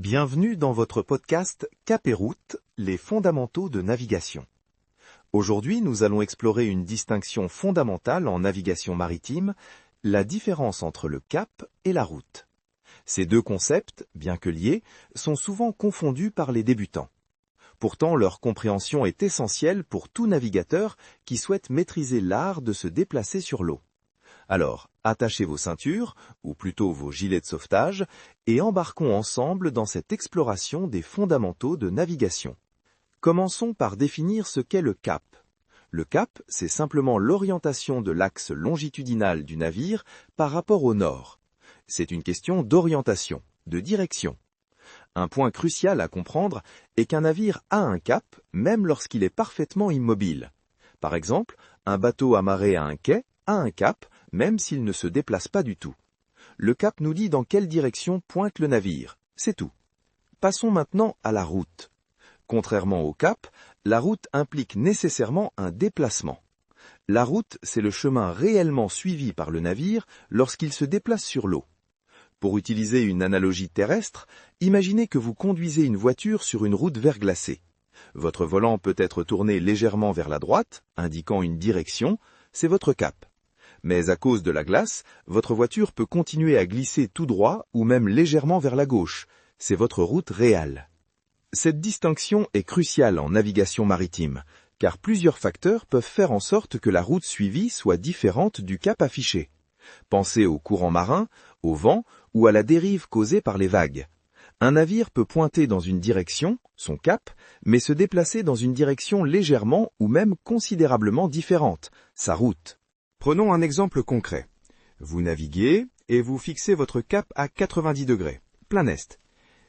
Bienvenue dans votre podcast Cap et Route, les fondamentaux de navigation. Aujourd'hui, nous allons explorer une distinction fondamentale en navigation maritime, la différence entre le cap et la route. Ces deux concepts, bien que liés, sont souvent confondus par les débutants. Pourtant, leur compréhension est essentielle pour tout navigateur qui souhaite maîtriser l'art de se déplacer sur l'eau. Alors, attachez vos ceintures, ou plutôt vos gilets de sauvetage, et embarquons ensemble dans cette exploration des fondamentaux de navigation. Commençons par définir ce qu'est le cap. Le cap, c'est simplement l'orientation de l'axe longitudinal du navire par rapport au nord. C'est une question d'orientation, de direction. Un point crucial à comprendre est qu'un navire a un cap, même lorsqu'il est parfaitement immobile. Par exemple, un bateau amarré à un quai a un cap, même s'il ne se déplace pas du tout. Le cap nous dit dans quelle direction pointe le navire, c'est tout. Passons maintenant à la route. Contrairement au cap, la route implique nécessairement un déplacement. La route, c'est le chemin réellement suivi par le navire lorsqu'il se déplace sur l'eau. Pour utiliser une analogie terrestre, imaginez que vous conduisez une voiture sur une route verglacée. Votre volant peut être tourné légèrement vers la droite, indiquant une direction, c'est votre cap. Mais à cause de la glace, votre voiture peut continuer à glisser tout droit ou même légèrement vers la gauche. C'est votre route réelle. Cette distinction est cruciale en navigation maritime, car plusieurs facteurs peuvent faire en sorte que la route suivie soit différente du cap affiché. Pensez au courant marin, au vent ou à la dérive causée par les vagues. Un navire peut pointer dans une direction, son cap, mais se déplacer dans une direction légèrement ou même considérablement différente, sa route. Prenons un exemple concret. Vous naviguez et vous fixez votre cap à 90 degrés, plein est.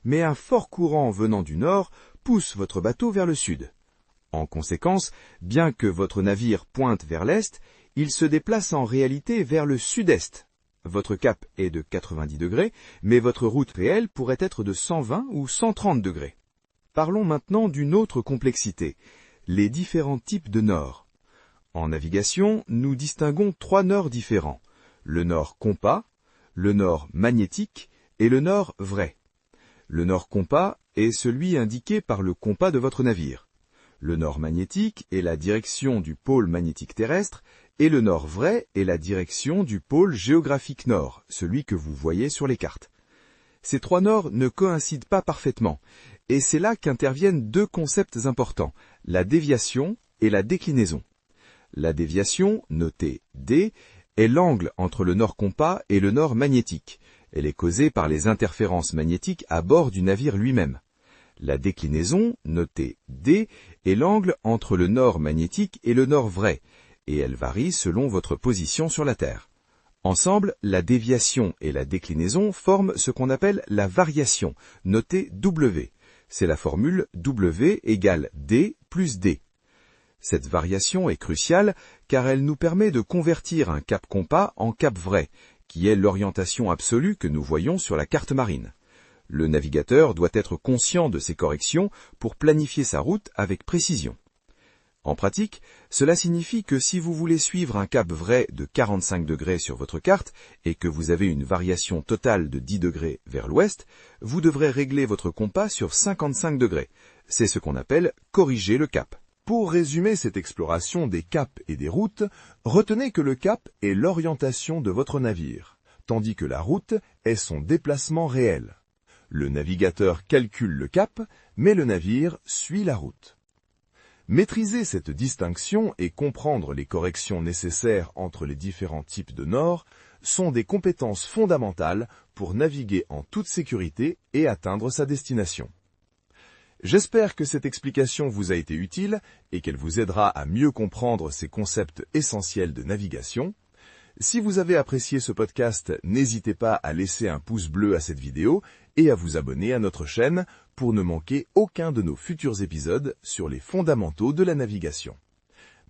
Mais un fort courant venant du nord pousse votre bateau vers le sud. En conséquence, bien que votre navire pointe vers l'est, il se déplace en réalité vers le sud-est. Votre cap est de 90 degrés, mais votre route réelle pourrait être de 120 ou 130 degrés. Parlons maintenant d'une autre complexité, les différents types de nord. En navigation, nous distinguons trois nords différents, le nord compas, le nord magnétique et le nord vrai. Le nord compas est celui indiqué par le compas de votre navire. Le nord magnétique est la direction du pôle magnétique terrestre et le nord vrai est la direction du pôle géographique nord, celui que vous voyez sur les cartes. Ces trois nords ne coïncident pas parfaitement et c'est là qu'interviennent deux concepts importants, la déviation et la déclinaison. La déviation, notée D, est l'angle entre le nord compas et le nord magnétique. Elle est causée par les interférences magnétiques à bord du navire lui-même. La déclinaison, notée D, est l'angle entre le nord magnétique et le nord vrai, et elle varie selon votre position sur la Terre. Ensemble, la déviation et la déclinaison forment ce qu'on appelle la variation, notée W. C'est la formule W égale D plus D. Cette variation est cruciale car elle nous permet de convertir un cap compas en cap vrai, qui est l'orientation absolue que nous voyons sur la carte marine. Le navigateur doit être conscient de ces corrections pour planifier sa route avec précision. En pratique, cela signifie que si vous voulez suivre un cap vrai de 45 degrés sur votre carte et que vous avez une variation totale de 10 degrés vers l'ouest, vous devrez régler votre compas sur 55 degrés. C'est ce qu'on appelle corriger le cap. Pour résumer cette exploration des caps et des routes, retenez que le cap est l'orientation de votre navire, tandis que la route est son déplacement réel. Le navigateur calcule le cap, mais le navire suit la route. Maîtriser cette distinction et comprendre les corrections nécessaires entre les différents types de nord sont des compétences fondamentales pour naviguer en toute sécurité et atteindre sa destination. J'espère que cette explication vous a été utile et qu'elle vous aidera à mieux comprendre ces concepts essentiels de navigation. Si vous avez apprécié ce podcast, n'hésitez pas à laisser un pouce bleu à cette vidéo et à vous abonner à notre chaîne pour ne manquer aucun de nos futurs épisodes sur les fondamentaux de la navigation.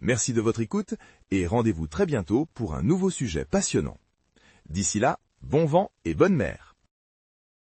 Merci de votre écoute et rendez-vous très bientôt pour un nouveau sujet passionnant. D'ici là, bon vent et bonne mer!